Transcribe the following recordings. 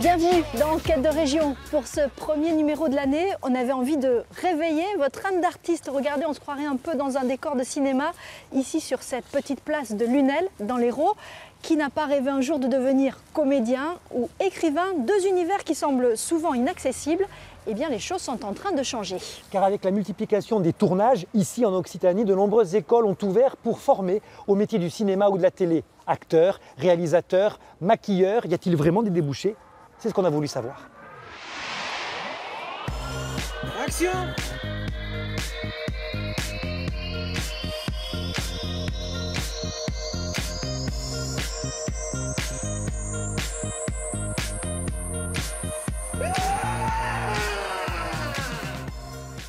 Bienvenue dans Enquête de région. Pour ce premier numéro de l'année, on avait envie de réveiller votre âme d'artiste. Regardez, on se croirait un peu dans un décor de cinéma, ici sur cette petite place de Lunel, dans l'Hérault. Qui n'a pas rêvé un jour de devenir comédien ou écrivain, deux univers qui semblent souvent inaccessibles? Eh bien, les choses sont en train de changer. Car avec la multiplication des tournages, ici en Occitanie, de nombreuses écoles ont ouvert pour former au métier du cinéma ou de la télé. Acteurs, réalisateurs, maquilleurs, y a-t-il vraiment des débouchés? C'est ce qu'on a voulu savoir. Action!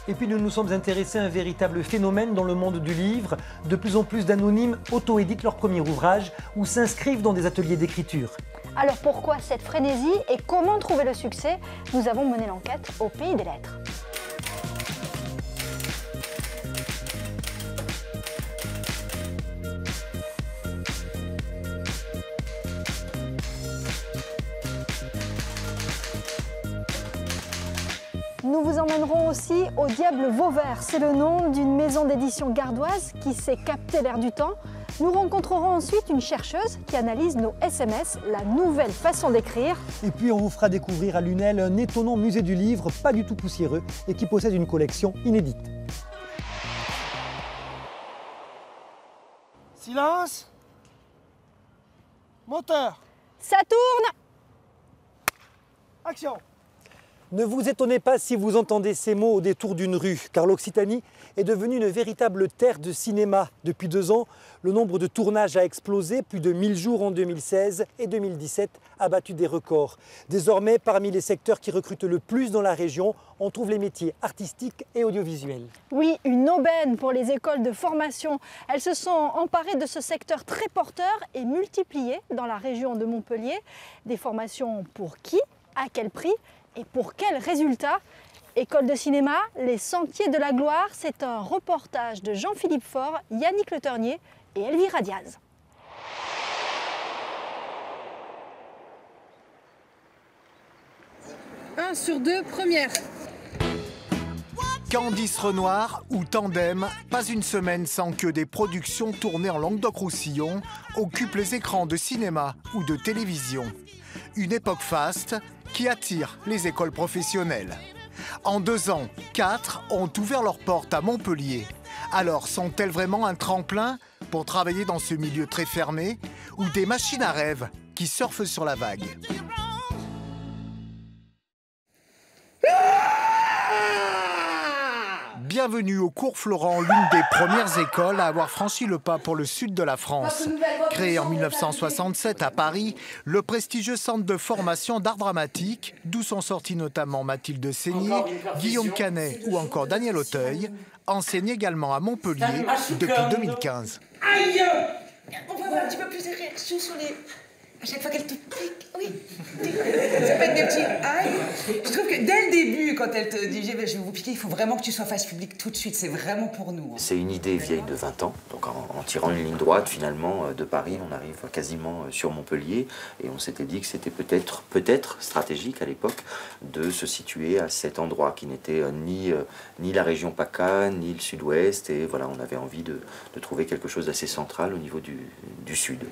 Et puis nous nous sommes intéressés à un véritable phénomène dans le monde du livre. De plus en plus d'anonymes auto-éditent leur premier ouvrage ou s'inscrivent dans des ateliers d'écriture. Alors pourquoi cette frénésie et comment trouver le succès? Nous avons mené l'enquête au Pays des Lettres. Nous vous emmènerons aussi au Diable Vauvert. C'est le nom d'une maison d'édition gardoise qui sait capter l'air du temps. Nous rencontrerons ensuite une chercheuse qui analyse nos SMS, la nouvelle façon d'écrire. Et puis on vous fera découvrir à Lunel un étonnant musée du livre, pas du tout poussiéreux et qui possède une collection inédite. Silence! Moteur! Ça tourne! Action! Ne vous étonnez pas si vous entendez ces mots au détour d'une rue, car l'Occitanie est devenue une véritable terre de cinéma. Depuis 2 ans, le nombre de tournages a explosé, plus de 1000 jours en 2016 et 2017 a battu des records. Désormais, parmi les secteurs qui recrutent le plus dans la région, on trouve les métiers artistiques et audiovisuels. Oui, une aubaine pour les écoles de formation. Elles se sont emparées de ce secteur très porteur et multipliées dans la région de Montpellier. Des formations pour qui? À quel prix? Et pour quels résultats? École de cinéma, les Sentiers de la Gloire, c'est un reportage de Jean-Philippe Faure, Yannick Le Ternier et Elvira Diaz. Un sur 2, première. Candice Renoir ou Tandem, pas une semaine sans que des productions tournées en Languedoc-Roussillon occupent les écrans de cinéma ou de télévision. Une époque faste qui attire les écoles professionnelles. En 2 ans, 4 ont ouvert leurs portes à Montpellier. Alors, sont-elles vraiment un tremplin pour travailler dans ce milieu très fermé ou des machines à rêve qui surfent sur la vague? Bienvenue au Cours Florent, l'une des premières écoles à avoir franchi le pas pour le sud de la France. Créé en 1967 à Paris, le prestigieux centre de formation d'art dramatique, d'où sont sortis notamment Mathilde Seigné, Guillaume Canet ou encore Daniel Auteuil, enseigne également à Montpellier depuis 2015. Aïe! On va avoir un petit peu plus de réaction sur les... À chaque fois qu'elle te pique, oui. Ça peut être des petits aïe. Je trouve que dès le début, quand elle te dit je vais vous piquer, il faut vraiment que tu sois face publique tout de suite. C'est vraiment pour nous. C'est une idée vieille de 20 ans. Donc en tirant une ligne droite, finalement, de Paris, on arrive quasiment sur Montpellier. Et on s'était dit que c'était peut-être stratégique à l'époque de se situer à cet endroit qui n'était ni la région PACA, ni le sud-ouest. Et voilà, on avait envie de trouver quelque chose d'assez central au niveau du sud.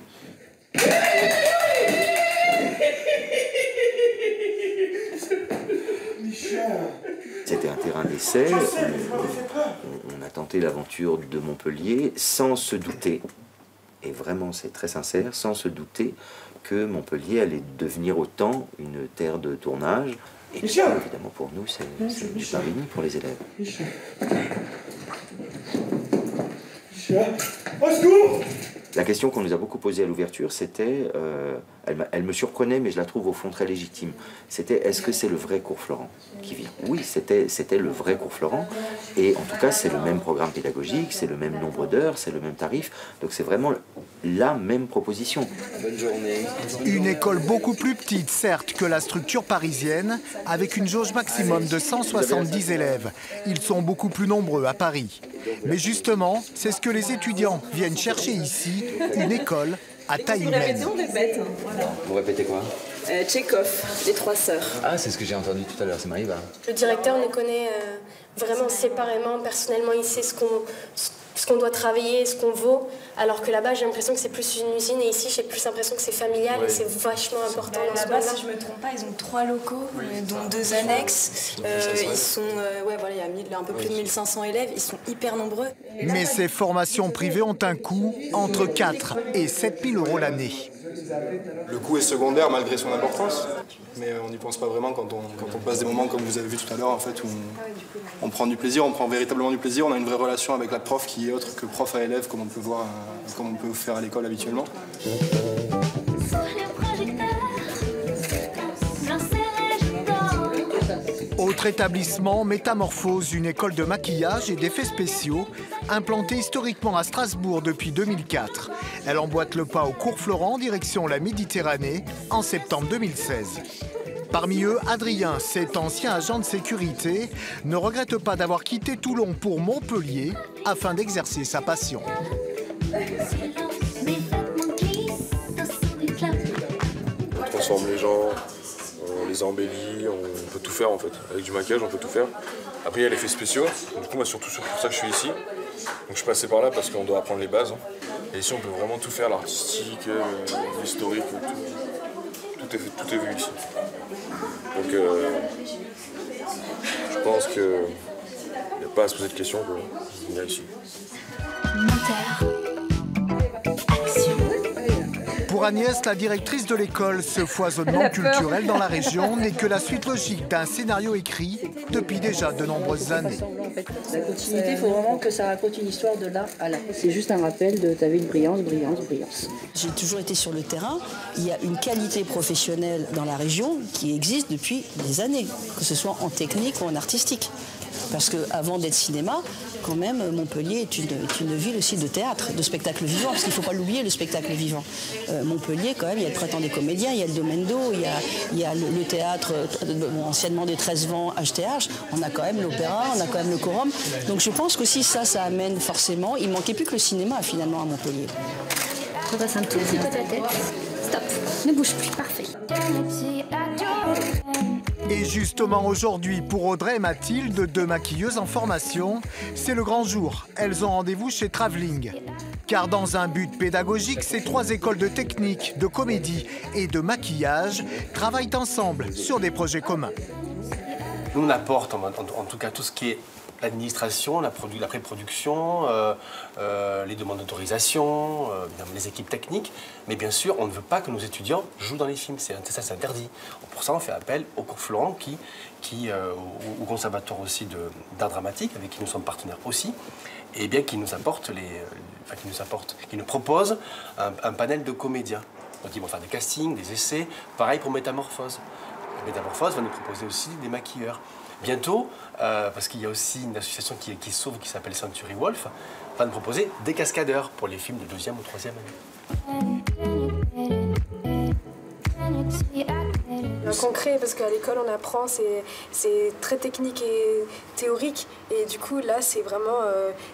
C'était un terrain d'essai. On a tenté l'aventure de Montpellier sans se douter, et vraiment c'est très sincère, sans se douter que Montpellier allait devenir autant une terre de tournage. Et puis, évidemment pour nous c'est du pain béni pour les élèves. Au secours! La question qu'on nous a beaucoup posée à l'ouverture, c'était, elle me surprenait, mais je la trouve au fond très légitime. C'était, est-ce que c'est le vrai Cours Florent qui vient? Oui, c'était le vrai Cours Florent, et en tout cas, c'est le même programme pédagogique, c'est le même nombre d'heures, c'est le même tarif, donc c'est vraiment la même proposition. Bonne journée. Une école beaucoup plus petite, certes, que la structure parisienne, avec une jauge maximum de 170 élèves. Ils sont beaucoup plus nombreux à Paris. Mais justement, c'est ce que les étudiants viennent chercher ici, une école à taille humaine. Vous répétez quoi? Tchekhov, Les Trois Sœurs. Ah, c'est ce que j'ai entendu tout à l'heure, c'est Maïva. Le directeur nous connaît vraiment séparément, personnellement, il sait ce qu'on doit travailler, ce qu'on vaut, alors que là-bas j'ai l'impression que c'est plus une usine et ici j'ai plus l'impression que c'est familial et c'est vachement important dans ce Là-bas, si je me trompe pas, ils ont 3 locaux, dont 2 annexes. Ils sont, il y a un peu plus de 1500 élèves, ils sont hyper nombreux. Mais ces formations privées ont un coût entre 4 et 7 000 € l'année. Le coût est secondaire malgré son importance, mais on n'y pense pas vraiment quand on passe des moments comme vous avez vu tout à l'heure, en fait, où on prend du plaisir, on prend véritablement du plaisir, on a une vraie relation avec la prof qui est autre que prof à élève comme on peut voir, comme on peut faire à l'école habituellement. Autre établissement, Métamorphose, une école de maquillage et d'effets spéciaux, implantée historiquement à Strasbourg depuis 2004. Elle emboîte le pas au cours Florent, direction la Méditerranée, en septembre 2016. Parmi eux, Adrien, cet ancien agent de sécurité, ne regrette pas d'avoir quitté Toulon pour Montpellier afin d'exercer sa passion. On transforme les gens, on les embellit, on peut tout faire en fait. Avec du maquillage, on peut tout faire. Après, il y a l'effet spéciaux. Du coup, moi, surtout pour ça que je suis ici. Donc, je suis passé par là parce qu'on doit apprendre les bases. Et ici, on peut vraiment tout faire, l'artistique, l'historique, tout est vu ici. Donc, je pense qu'il n'y a pas à se poser de questions pour venir ici. Pour Agnès, la directrice de l'école, ce foisonnement culturel dans la région n'est que la suite logique d'un scénario écrit depuis déjà de nombreuses années. La continuité, il faut vraiment que ça raconte une histoire de là à là. C'est juste un rappel de ta vie de brillance, brillance, brillance. J'ai toujours été sur le terrain. Il y a une qualité professionnelle dans la région qui existe depuis des années, que ce soit en technique ou en artistique. Parce qu'avant d'être cinéma, quand même, Montpellier est une ville aussi de théâtre, de spectacle vivant, parce qu'il ne faut pas l'oublier, le spectacle vivant. Montpellier, quand même, il y a le Printemps des comédiens, il y a le Domaine d'eau, il y a le théâtre, anciennement des 13 vents, HTH, on a quand même l'opéra, on a quand même le Corum. Donc je pense qu'aussi ça amène forcément, il ne manquait plus que le cinéma, finalement, à Montpellier. Repasse un tour, toi ta tête. Stop, ne bouge plus, parfait. Et justement aujourd'hui, pour Audrey et Mathilde, deux maquilleuses en formation, c'est le grand jour. Elles ont rendez-vous chez Travelling. Car dans un but pédagogique, ces 3 écoles de technique, de comédie et de maquillage travaillent ensemble sur des projets communs. Nous, on apporte en tout cas tout ce qui est l'administration, la pré-production, les demandes d'autorisation, les équipes techniques. Mais bien sûr, on ne veut pas que nos étudiants jouent dans les films. Ça, c'est interdit. Pour ça, on fait appel au cours Florent, au conservatoire aussi d'art dramatique, avec qui nous sommes partenaires aussi, et bien qui nous propose un panel de comédiens. Donc, ils vont faire des castings, des essais. Pareil pour Métamorphose. Métamorphose va nous proposer aussi des maquilleurs. Bientôt, parce qu'il y a aussi une association qui s'ouvre qui s'appelle Century Wolf, va nous proposer des cascadeurs pour les films de 2e ou 3e année. Concret, parce qu'à l'école on apprend, c'est très technique et théorique, et du coup là c'est vraiment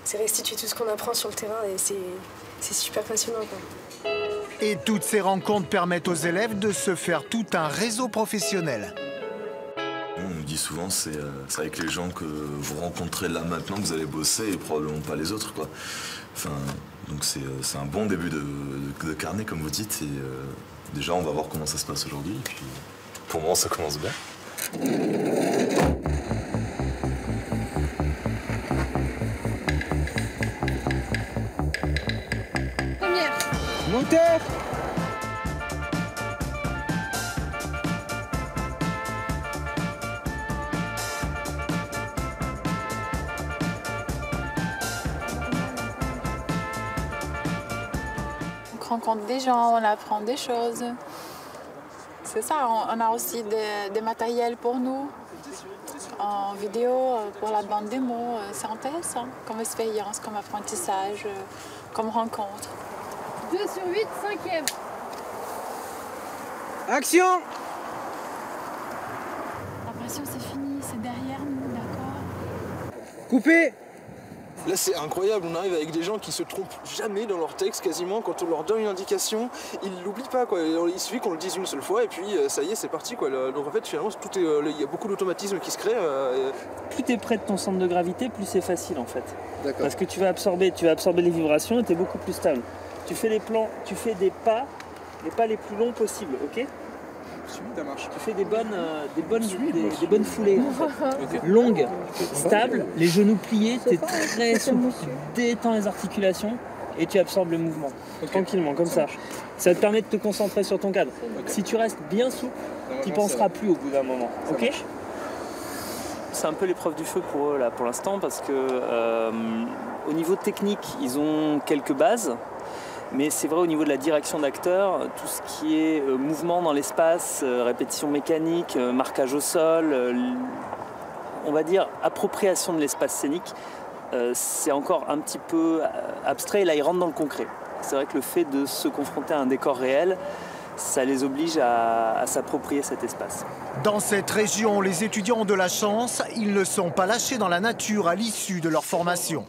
c'est restituer tout ce qu'on apprend sur le terrain et c'est super passionnant, quoi. Et toutes ces rencontres permettent aux élèves de se faire tout un réseau professionnel. On me dit souvent, c'est avec les gens que vous rencontrez là maintenant que vous allez bosser et probablement pas les autres, quoi. Enfin, donc c'est un bon début de carnet, comme vous dites. Et déjà, on va voir comment ça se passe aujourd'hui. Et puis, pour moi, ça commence bien. Première. Monteur. On rencontre des gens, on apprend des choses. C'est ça, on a aussi des matériels pour nous, en vidéo, pour la bande démo. C'est intéressant comme expérience, comme apprentissage, comme rencontre. 2 sur 8, 5e. Action. L'impression c'est fini, c'est derrière nous, d'accord? Coupé. Là, c'est incroyable. On arrive avec des gens qui se trompent jamais dans leur texte, quasiment. Quand on leur donne une indication, ils ne l'oublient pas, quoi. Il suffit qu'on le dise une seule fois et puis ça y est, c'est parti, quoi. Donc en fait, finalement, il y a beaucoup d'automatisme qui se crée. Plus tu es près de ton centre de gravité, plus c'est facile en fait. Parce que tu vas absorber les vibrations et tu es beaucoup plus stable. Tu fais les plans, tu fais des pas les plus longs possibles, ok? Tu fais des bonnes foulées en fait. Longues, stables, les genoux pliés, tu es très souple, tu détends les articulations et tu absorbes le mouvement, tranquillement, comme ça. Ça te permet de te concentrer sur ton cadre. Si tu restes bien souple, tu n'y penseras plus au bout d'un moment, ok? C'est un peu l'épreuve du feu pour eux là, pour l'instant, parce que au niveau technique, ils ont quelques bases. Mais c'est vrai au niveau de la direction d'acteur, tout ce qui est mouvement dans l'espace, répétition mécanique, marquage au sol, on va dire appropriation de l'espace scénique, c'est encore un petit peu abstrait et là ils rentrent dans le concret. C'est vrai que le fait de se confronter à un décor réel, ça les oblige à s'approprier cet espace. Dans cette région, les étudiants ont de la chance, ils ne sont pas lâchés dans la nature à l'issue de leur formation.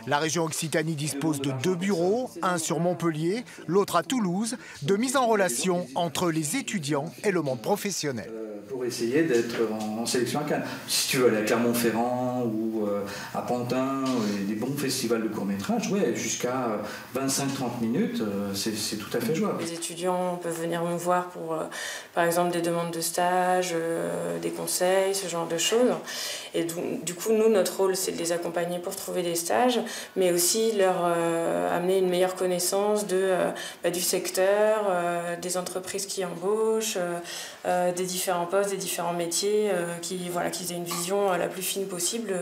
La région Occitanie dispose de 2 bureaux, un sur Montpellier, l'autre à Toulouse, de mise en relation entre les étudiants et le monde professionnel. Pour essayer d'être en sélection à Cannes. Si tu veux aller à Clermont-Ferrand ou à Pantin, des bons festivals de court-métrage, ouais, jusqu'à 25-30 minutes, c'est tout à fait jouable. Les étudiants peuvent venir me voir pour, par exemple, des demandes de stage, des conseils, ce genre de choses. Et du coup, nous, notre rôle, c'est de les accompagner pour trouver des stages, mais aussi leur amener une meilleure connaissance du secteur, des entreprises qui embauchent, des différents postes, des différents métiers, qu'ils aient une vision la plus fine possible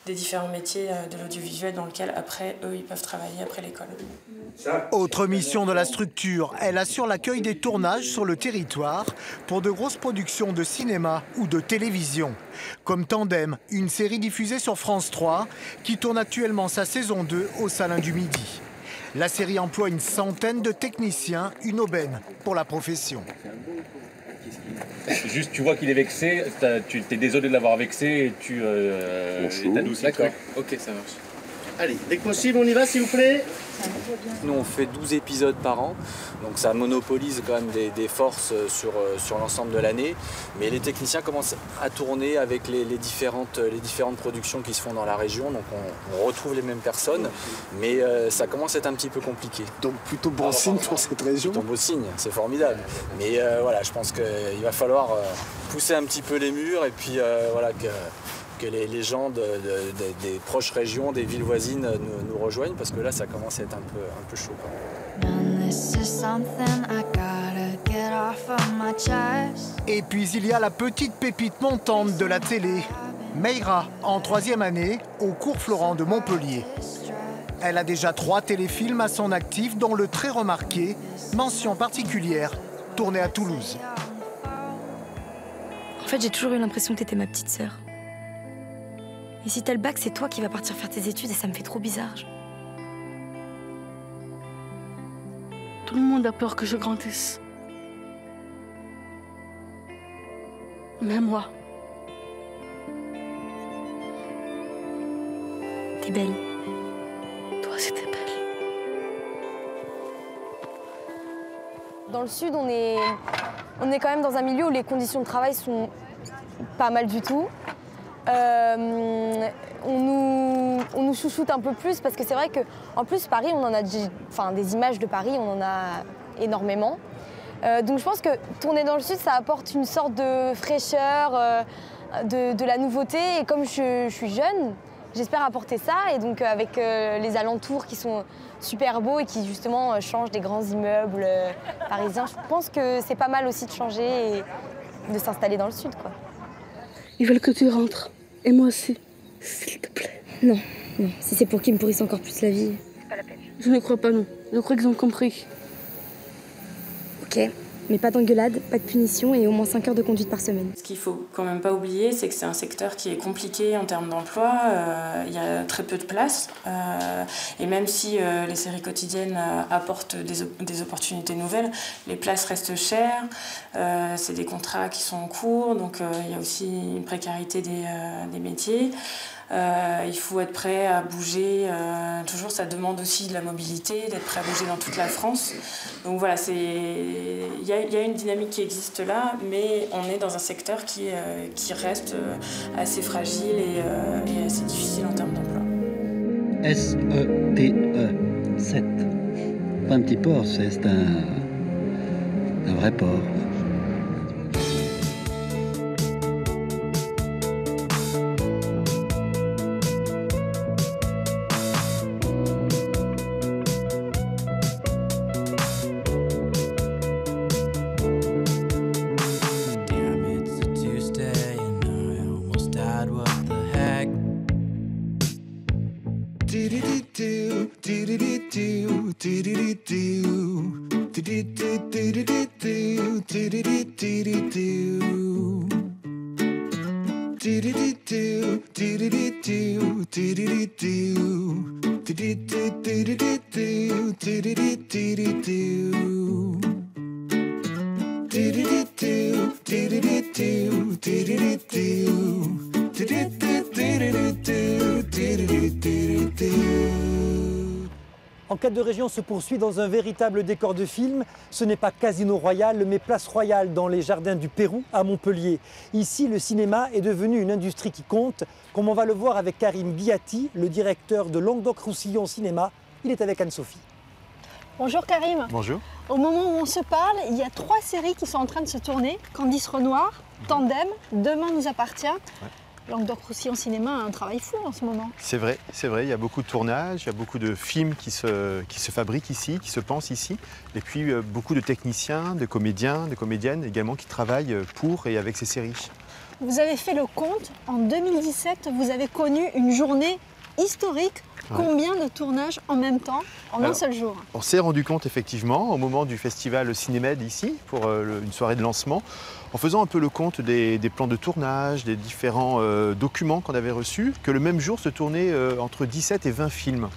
des différents métiers de l'audiovisuel dans lesquels, après, eux, ils peuvent travailler après l'école. Autre mission de la structure, elle assure l'accueil des tournages sur le territoire pour de grosses productions de cinéma ou de télévision. Comme Tandem, une série diffusée sur France 3 qui tourne actuellement sa saison 2 au Salin du Midi. La série emploie une centaine de techniciens, une aubaine pour la profession. Juste, tu vois qu'il est vexé, tu es désolé de l'avoir vexé et tu t'adoucis. D'accord, ok, ça marche. Allez, dès que possible, on y va s'il vous plaît. Nous on fait 12 épisodes par an, donc ça monopolise quand même des forces sur l'ensemble de l'année. Mais les techniciens commencent à tourner avec les différentes productions qui se font dans la région, donc on retrouve les mêmes personnes, mais ça commence à être un petit peu compliqué. Donc plutôt bon signe pour cette région. Plutôt bon signe, c'est formidable. Mais voilà, je pense qu'il va falloir pousser un petit peu les murs et puis voilà que les gens des proches régions, des villes voisines nous rejoignent, parce que là ça commence à être un peu chaud. Et puis il y a la petite pépite montante de la télé, Meira, en 3e année, au cours Florent de Montpellier. Elle a déjà 3 téléfilms à son actif, dont le très remarqué, mention particulière, tourné à Toulouse. En fait, j'ai toujours eu l'impression que t'étais ma petite sœur. Et si t'as le bac, c'est toi qui vas partir faire tes études et ça me fait trop bizarre. Tout le monde a peur que je grandisse. Même moi. T'es belle. Toi aussi, t'es belle. Dans le sud, on est quand même dans un milieu où les conditions de travail sont pas mal du tout. On nous chouchoute un peu plus parce que c'est vrai qu'en plus Paris, on en a des images de Paris, on en a énormément. Donc je pense que tourner dans le sud, ça apporte une sorte de fraîcheur, de la nouveauté. Et comme je suis jeune, j'espère apporter ça. Et donc avec les alentours qui sont super beaux et qui justement changent des grands immeubles parisiens, je pense que c'est pas mal aussi de changer et de s'installer dans le sud, quoi. Ils veulent que tu rentres. Et moi aussi. S'il te plaît. Non, si c'est pour qu'ils me pourrissent encore plus la vie. C'est pas la peine. Je ne crois pas, non. Je crois qu'ils ont compris. Ok, mais pas d'engueulade, pas de punition et au moins 5 heures de conduite par semaine. Ce qu'il faut quand même pas oublier, c'est que c'est un secteur qui est compliqué en termes d'emploi. Il y a très peu de place. Et même si les séries quotidiennes apportent des opportunités nouvelles, les places restent chères. C'est des contrats qui sont en cours, donc il y a aussi une précarité des métiers. Il faut être prêt à bouger. Toujours, ça demande aussi de la mobilité, d'être prêt à bouger dans toute la France. Donc voilà, il y a une dynamique qui existe là, mais on est dans un secteur qui reste assez fragile et assez difficile en termes d'emploi. SETE, 7. Pas un petit port, c'est un vrai port. Enquête de région se poursuit dans un véritable décor de film. Ce n'est pas Casino Royal, mais Place Royale dans les jardins du Pérou à Montpellier. Ici, le cinéma est devenu une industrie qui compte, comme on va le voir avec Karim Biati, le directeur de Languedoc-Roussillon Cinéma. Il est avec Anne-Sophie. Bonjour Karim. Bonjour. Au moment où on se parle, il y a 3 séries qui sont en train de se tourner. Candice Renoir, Tandem, Demain nous appartient. Ouais. Languedoc-Roussillon Cinéma a un travail fou en ce moment. C'est vrai, il y a beaucoup de tournages, il y a beaucoup de films qui se fabriquent ici, qui se pensent ici, et puis beaucoup de techniciens, de comédiens, de comédiennes également qui travaillent pour et avec ces séries. Vous avez fait le compte, en 2017, vous avez connu une journée historique. Combien de tournages en même temps, en un seul jour? On s'est rendu compte effectivement, au moment du festival Cinémed ici, pour une soirée de lancement, en faisant un peu le compte des plans de tournage, des différents documents qu'on avait reçus, que le même jour se tournait entre 17 et 20 films.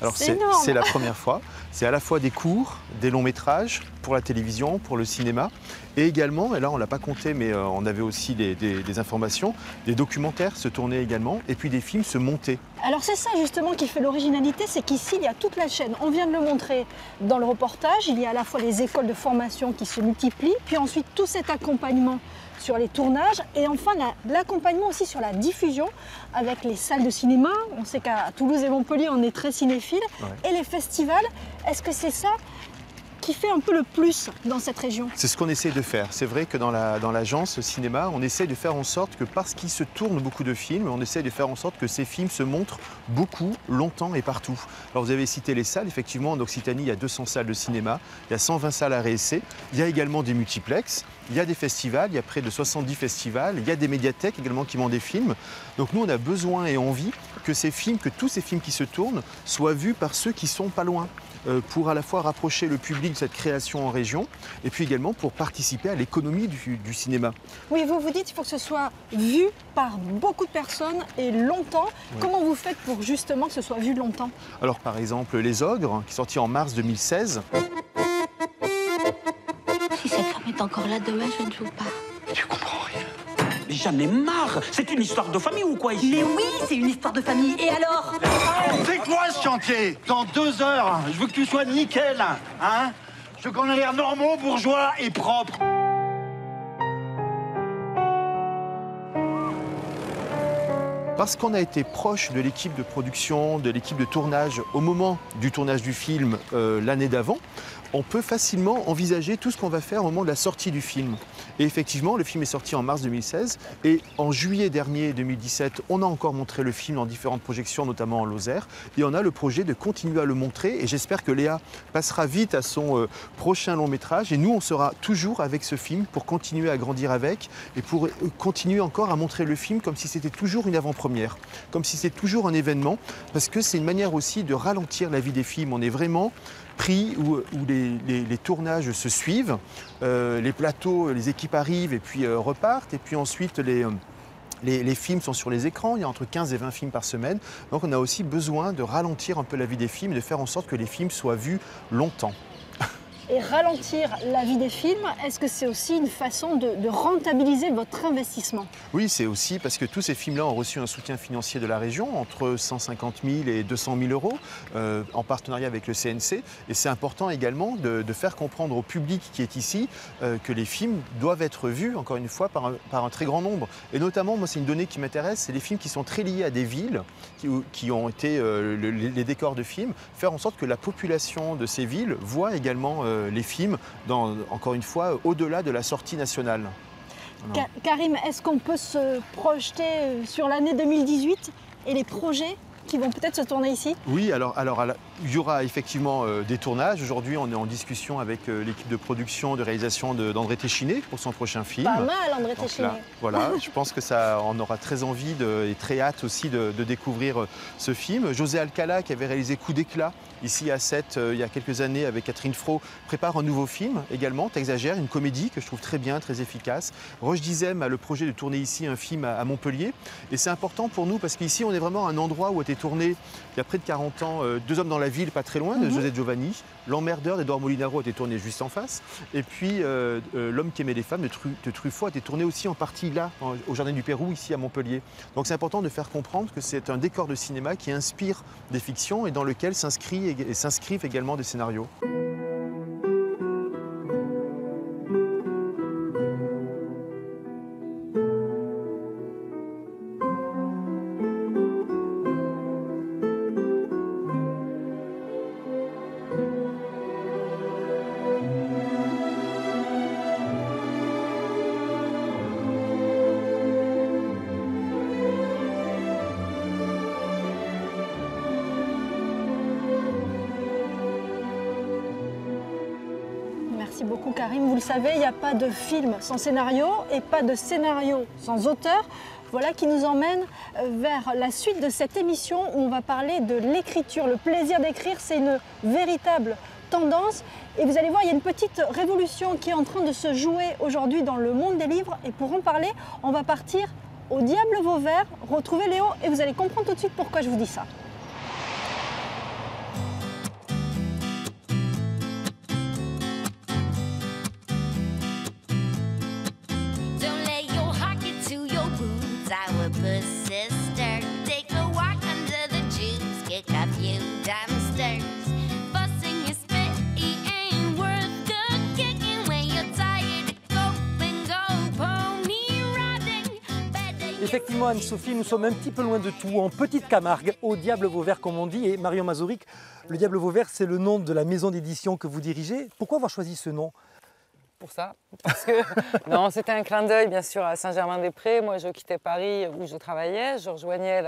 Alors c'est la première fois. C'est à la fois des courts, des longs métrages pour la télévision, pour le cinéma, et également, et là on ne l'a pas compté, mais on avait aussi des informations, des documentaires se tournaient également, et puis des films se montaient. Alors c'est ça justement qui fait l'originalité, c'est qu'ici il y a toute la chaîne. On vient de le montrer dans le reportage, il y a à la fois les écoles de formation qui se multiplient, puis ensuite tout cet accompagnement sur les tournages et enfin l'accompagnement aussi sur la diffusion avec les salles de cinéma. On sait qu'à Toulouse et Montpellier, on est très cinéphiles. Ouais. Et les festivals, est-ce que c'est ça qui fait un peu le plus dans cette région? C'est ce qu'on essaie de faire. C'est vrai que dans l'agence cinéma, on essaie de faire en sorte que parce qu'il se tourne beaucoup de films, on essaie de faire en sorte que ces films se montrent beaucoup, longtemps et partout. Alors vous avez cité les salles, effectivement en Occitanie il y a 200 salles de cinéma, il y a 120 salles à réessayer, il y a également des multiplexes, il y a des festivals, il y a près de 70 festivals, il y a des médiathèques également qui vendent des films. Donc nous on a besoin et envie que ces films, que tous ces films qui se tournent soient vus par ceux qui sont pas loin. Pour à la fois rapprocher le public de cette création en région et puis également pour participer à l'économie du cinéma. Oui, vous dites qu'il faut que ce soit vu par beaucoup de personnes et longtemps. Oui. Comment vous faites pour justement que ce soit vu longtemps? Alors par exemple Les Ogres, qui est sorti en mars 2016. Si cette femme est encore là demain, je ne joue pas. Tu comprends rien. Mais j'en ai marre. C'est une histoire de famille ou quoi ici? Mais oui, c'est une histoire de famille. Et alors? C'est quoi ce chantier? Dans 2 heures, je veux que tu sois nickel, hein? Je veux qu'on ait l'air normaux, bourgeois et propre. Parce qu'on a été proche de l'équipe de production, de l'équipe de tournage au moment du tournage du film l'année d'avant, on peut facilement envisager tout ce qu'on va faire au moment de la sortie du film. Et effectivement, le film est sorti en mars 2016 et en juillet dernier 2017, on a encore montré le film dans différentes projections, notamment en Lozère, et on a le projet de continuer à le montrer et j'espère que Léa passera vite à son prochain long métrage et nous, on sera toujours avec ce film pour continuer à grandir avec et pour continuer encore à montrer le film comme si c'était toujours une avant-première, comme si c'était toujours un événement, parce que c'est une manière aussi de ralentir la vie des films. On est vraiment pris où les tournages se suivent, les plateaux, les équipes arrivent et puis repartent, et puis ensuite les films sont sur les écrans, il y a entre 15 et 20 films par semaine, donc on a aussi besoin de ralentir un peu la vie des films et de faire en sorte que les films soient vus longtemps. et ralentir la vie des films, est-ce que c'est aussi une façon de rentabiliser votre investissement? Oui, c'est aussi parce que tous ces films-là ont reçu un soutien financier de la région, entre 150 000 et 200 000 euros, en partenariat avec le CNC. Et c'est important également de faire comprendre au public qui est ici que les films doivent être vus, encore une fois, par un très grand nombre. Et notamment, moi, c'est une donnée qui m'intéresse, c'est les films qui sont très liés à des villes, qui ont été les décors de films, faire en sorte que la population de ces villes voit également les films, encore une fois, au-delà de la sortie nationale. Karim, est-ce qu'on peut se projeter sur l'année 2018 et les projets qui vont peut-être se tourner ici? Oui, alors il y aura effectivement des tournages. Aujourd'hui, on est en discussion avec l'équipe de production, de réalisation d'André Téchiné pour son prochain film. Pas mal, André Téchiné. Voilà, je pense que ça, on aura très envie et très hâte aussi de découvrir ce film. José Alcala, qui avait réalisé Coup d'éclat ici à Sète il y a quelques années avec Catherine Fro, prépare un nouveau film également, T'exagères, une comédie que je trouve très bien, très efficace. Roche Dizem a le projet de tourner ici un film à Montpellier. Et c'est important pour nous parce qu'ici, on est vraiment un endroit où a été tourné il y a près de 40 ans Deux hommes dans la ville, pas très loin, de José Giovanni. L'emmerdeur d'Edouard Molinaro a été tourné juste en face. Et puis L'homme qui aimait les femmes de Truffaut a été tourné aussi en partie là, au Jardin du Pérou, ici à Montpellier. Donc c'est important de faire comprendre que c'est un décor de cinéma qui inspire des fictions et dans lequel s'inscrivent également des scénarios. Merci beaucoup Karim. Vous le savez, il n'y a pas de film sans scénario et pas de scénario sans auteur. Voilà qui nous emmène vers la suite de cette émission où on va parler de l'écriture. Le plaisir d'écrire, c'est une véritable tendance. Et vous allez voir, il y a une petite révolution qui est en train de se jouer aujourd'hui dans le monde des livres. Et pour en parler, on va partir au Diable Vauvert, retrouver Léo et vous allez comprendre tout de suite pourquoi je vous dis ça. Effectivement, Anne-Sophie, nous sommes un petit peu loin de tout, en Petite Camargue, au Diable Vauvert comme on dit. Et Marion Mazouric, le Diable Vauvert, c'est le nom de la maison d'édition que vous dirigez. Pourquoi avoir choisi ce nom? Pour ça, parce que non, c'était un clin d'œil bien sûr à Saint-Germain-des-Prés. Moi, je quittais Paris où je travaillais, je rejoignais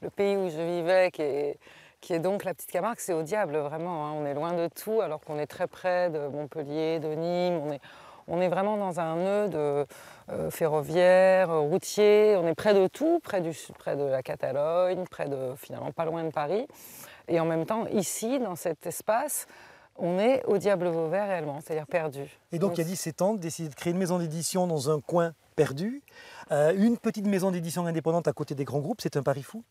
le pays où je vivais, qui est donc la Petite Camargue. C'est au diable vraiment, hein. On est loin de tout, alors qu'on est très près de Montpellier, de Nîmes. On est vraiment dans un nœud de ferroviaire, routier. On est près de tout, près de la Catalogne, finalement pas loin de Paris. Et en même temps, ici, dans cet espace, on est au Diable Vauvert réellement, c'est-à-dire perdu. Et donc il y a 17 ans, décidé de créer une maison d'édition dans un coin perdu. Une petite maison d'édition indépendante à côté des grands groupes, c'est un pari fou?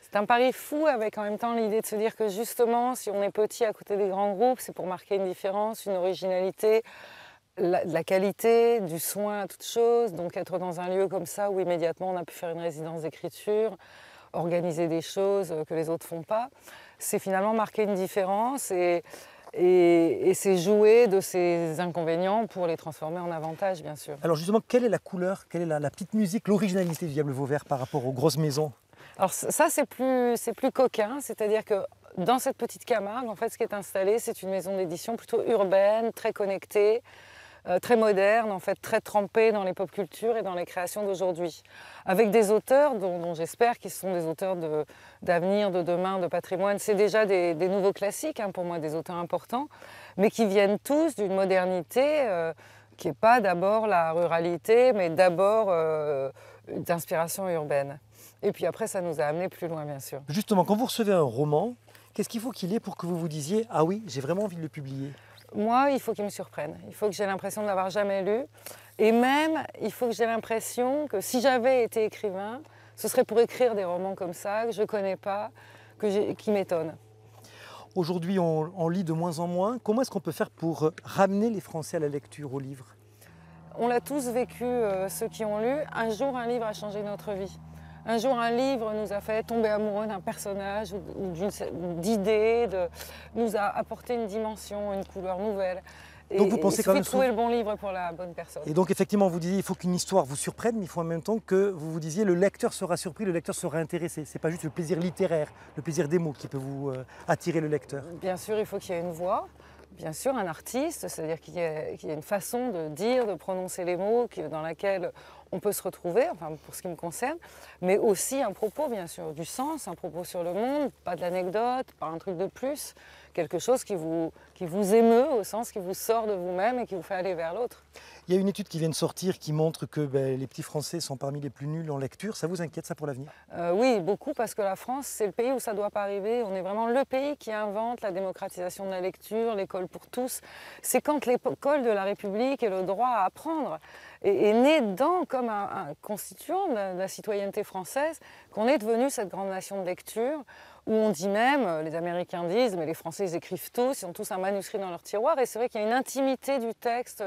C'est un pari fou avec en même temps l'idée de se dire que justement, si on est petit à côté des grands groupes, c'est pour marquer une différence, une originalité, la qualité, du soin à toute chose. Donc être dans un lieu comme ça où immédiatement on a pu faire une résidence d'écriture, organiser des choses que les autres ne font pas, c'est finalement marquer une différence et c'est jouer de ces inconvénients pour les transformer en avantages, bien sûr. Alors justement, quelle est la couleur, quelle est la petite musique, l'originalité du Diable Vauvert par rapport aux grosses maisons? Alors ça, c'est plus coquin, c'est-à-dire que dans cette Petite Camargue, en fait, ce qui est installé, c'est une maison d'édition plutôt urbaine, très connectée, très moderne, en fait, très trempée dans les pop cultures et dans les créations d'aujourd'hui. Avec des auteurs dont j'espère qu'ils sont des auteurs d'avenir, de demain, de patrimoine. C'est déjà des nouveaux classiques, hein, pour moi, des auteurs importants, mais qui viennent tous d'une modernité qui n'est pas d'abord la ruralité, mais d'abord d'inspiration urbaine. Et puis après, ça nous a amenés plus loin, bien sûr. Justement, quand vous recevez un roman, qu'est-ce qu'il faut qu'il ait pour que vous vous disiez « Ah oui, j'ai vraiment envie de le publier » ? Moi, il faut qu'il me surprenne. Il faut que j'ai l'impression de l'avoir jamais lu. Et même, il faut que j'ai l'impression que si j'avais été écrivain, ce serait pour écrire des romans comme ça, que je ne connais pas, qui m'étonnent. Aujourd'hui, on lit de moins en moins. Comment est-ce qu'on peut faire pour ramener les Français à la lecture, au livre? On l'a tous vécu, ceux qui ont lu. Un jour, un livre a changé notre vie. Un jour, un livre nous a fait tomber amoureux d'un personnage ou d'idées, nous a apporté une dimension, une couleur nouvelle. Donc vous pensez quand même trouver le bon livre pour la bonne personne. Et donc effectivement, vous disiez il faut qu'une histoire vous surprenne, mais il faut en même temps que vous vous disiez le lecteur sera surpris, le lecteur sera intéressé. C'est pas juste le plaisir littéraire, le plaisir des mots qui peut vous attirer le lecteur. Bien sûr, il faut qu'il y ait une voix. Bien sûr, un artiste, c'est-à-dire qu'il y ait une façon de dire, de prononcer les mots dans laquelle on peut se retrouver, enfin pour ce qui me concerne, mais aussi un propos, bien sûr, du sens, un propos sur le monde, pas de l'anecdote, pas un truc de plus, quelque chose qui vous émeut au sens qui vous sort de vous-même et qui vous fait aller vers l'autre. Il y a une étude qui vient de sortir qui montre que les petits Français sont parmi les plus nuls en lecture. Ça vous inquiète, ça, pour l'avenir? Oui, beaucoup, parce que la France, c'est le pays où ça ne doit pas arriver. On est vraiment le pays qui invente la démocratisation de la lecture, l'école pour tous. C'est quand l'école de la République et le droit à apprendre est né dedans comme un constituant de la citoyenneté française qu'on est devenu cette grande nation de lecture, où on dit même, les Américains disent, mais les Français ils écrivent tous, ils ont tous un manuscrit dans leur tiroir, et c'est vrai qu'il y a une intimité du texte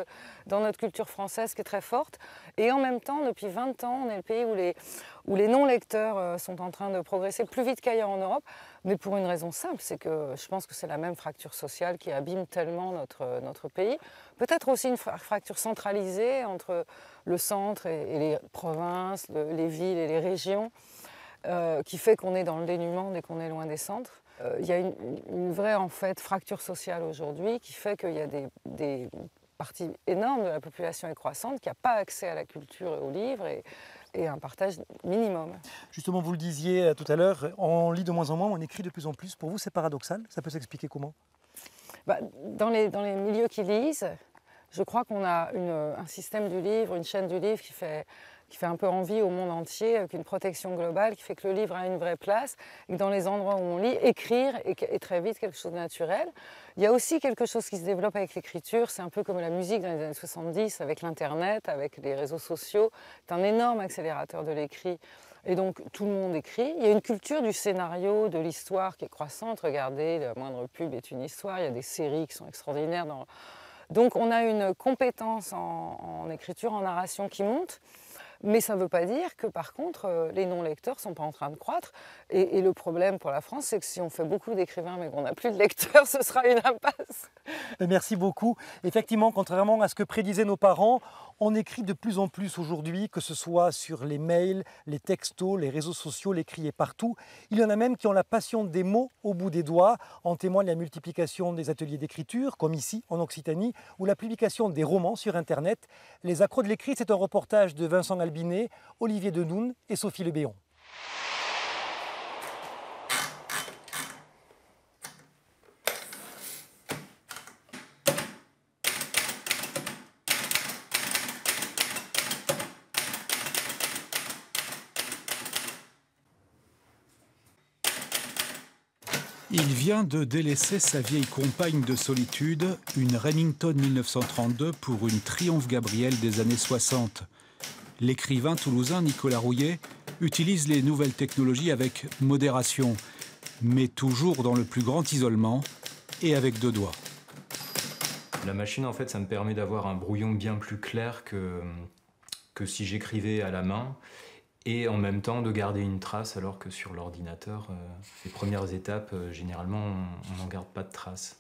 dans notre culture française qui est très forte, et en même temps, depuis 20 ans, on est le pays où les non-lecteurs sont en train de progresser plus vite qu'ailleurs en Europe, mais pour une raison simple, c'est que je pense que c'est la même fracture sociale qui abîme tellement notre pays, peut-être aussi une fracture centralisée entre le centre et les provinces, les villes et les régions, qui fait qu'on est dans le dénuement dès qu'on est loin des centres. Il y a une vraie en fait, fracture sociale aujourd'hui qui fait qu'il y a des parties énormes de la population et croissante qui n'a pas accès à la culture et aux livres et un partage minimum. Justement, vous le disiez tout à l'heure, on lit de moins en moins, on écrit de plus en plus. Pour vous, c'est paradoxal? Ça peut s'expliquer comment? Dans les milieux qui lisent, je crois qu'on a un système du livre, une chaîne du livre qui fait un peu envie au monde entier, avec une protection globale qui fait que le livre a une vraie place et que dans les endroits où on lit, écrire est très vite quelque chose de naturel. Il y a aussi quelque chose qui se développe avec l'écriture, c'est un peu comme la musique dans les années 70, avec l'Internet, avec les réseaux sociaux. C'est un énorme accélérateur de l'écrit. Et donc tout le monde écrit. Il y a une culture du scénario, de l'histoire qui est croissante. Regardez, la moindre pub est une histoire, il y a des séries qui sont extraordinaires. Donc on a une compétence en écriture, en narration qui monte. Mais ça ne veut pas dire que, par contre, les non-lecteurs ne sont pas en train de croître. Et le problème pour la France, c'est que si on fait beaucoup d'écrivains mais qu'on n'a plus de lecteurs, ce sera une impasse. Merci beaucoup. Effectivement, contrairement à ce que prédisaient nos parents, on écrit de plus en plus aujourd'hui, que ce soit sur les mails, les textos, les réseaux sociaux, l'écrit est partout. Il y en a même qui ont la passion des mots au bout des doigts. En témoigne la multiplication des ateliers d'écriture, comme ici en Occitanie, ou la publication des romans sur Internet. Les accros de l'écrit, c'est un reportage de Vincent Albinet, Olivier Denoun et Sophie Lebéon. Il vient de délaisser sa vieille compagne de solitude, une Remington 1932 pour une Triumph Gabriel des années 60. L'écrivain toulousain Nicolas Rouillet utilise les nouvelles technologies avec modération, mais toujours dans le plus grand isolement et avec 2 doigts. La machine, en fait, ça me permet d'avoir un brouillon bien plus clair que si j'écrivais à la main, et en même temps de garder une trace, alors que sur l'ordinateur, les premières étapes, généralement, on n'en garde pas de trace.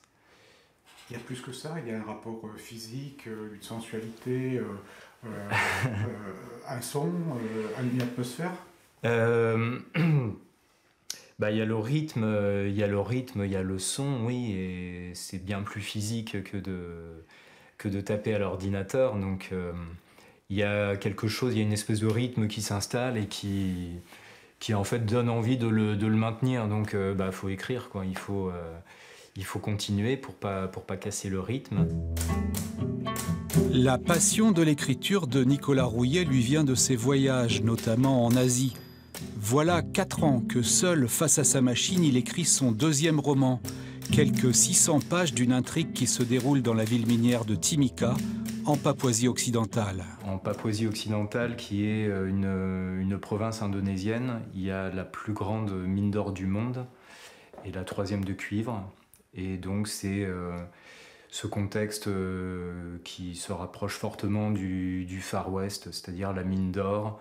Il y a plus que ça, il y a un rapport physique, une sensualité, un son, une atmosphère. Il y a le rythme, il y a le son, oui, et c'est bien plus physique que de taper à l'ordinateur, donc il y a quelque chose, il y a une espèce de rythme qui s'installe et qui en fait donne envie de le maintenir, donc faut écrire, quoi. Il faut continuer pour pas casser le rythme. La passion de l'écriture de Nicolas Rouillet lui vient de ses voyages, notamment en Asie. Voilà 4 ans que seul, face à sa machine, il écrit son 2e roman. Quelques 600 pages d'une intrigue qui se déroule dans la ville minière de Timika, en Papouasie-Occidentale. En Papouasie-Occidentale, qui est une province indonésienne, il y a la plus grande mine d'or du monde et la 3e de cuivre. Et donc c'est ce contexte qui se rapproche fortement du Far West, c'est-à-dire la mine d'or,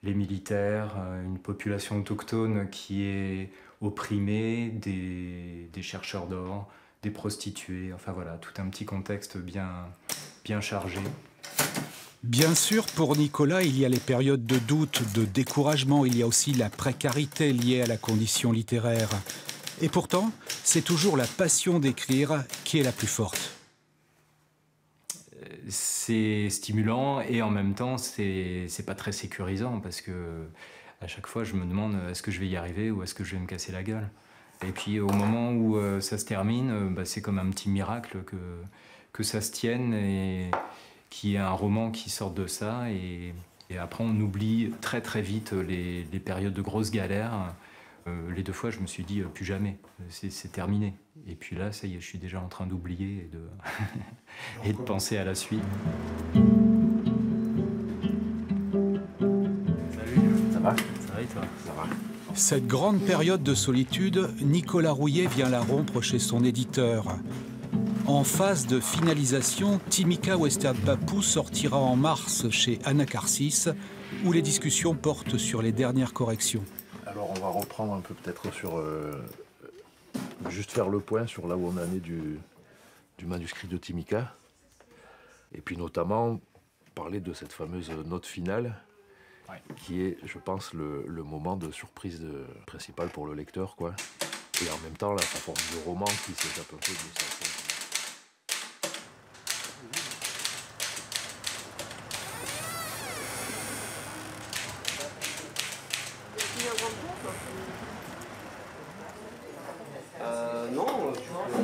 les militaires, une population autochtone qui est opprimée, des chercheurs d'or, des prostituées, enfin voilà, tout un petit contexte bien chargé. Bien sûr, pour Nicolas, il y a les périodes de doute, de découragement, il y a aussi la précarité liée à la condition littéraire. Et pourtant, c'est toujours la passion d'écrire qui est la plus forte. C'est stimulant et en même temps, c'est pas très sécurisant parce que à chaque fois, je me demande est-ce que je vais y arriver ou est-ce que je vais me casser la gueule. Et puis au moment où ça se termine, c'est comme un petit miracle que ça se tienne et qu'il y ait un roman qui sorte de ça. Et après, on oublie très très vite les périodes de grosses galères. Les 2 fois, je me suis dit plus jamais, c'est terminé. Et puis là, ça y est, je suis déjà en train d'oublier et de penser à la suite. Salut, ça va? Ça va et toi? Ça va. Cette grande période de solitude, Nicolas Rouillet vient la rompre chez son éditeur. En phase de finalisation, Timika Western Papou sortira en mars chez Anacarsis, où les discussions portent sur les dernières corrections. Alors on va reprendre un peu peut-être sur... juste faire le point sur là où on en est du manuscrit de Timika. Et puis notamment parler de cette fameuse note finale, qui est, je pense, le moment de surprise principal pour le lecteur, quoi. Et en même temps, là, sa forme de roman qui s'échappe un peu de sa forme.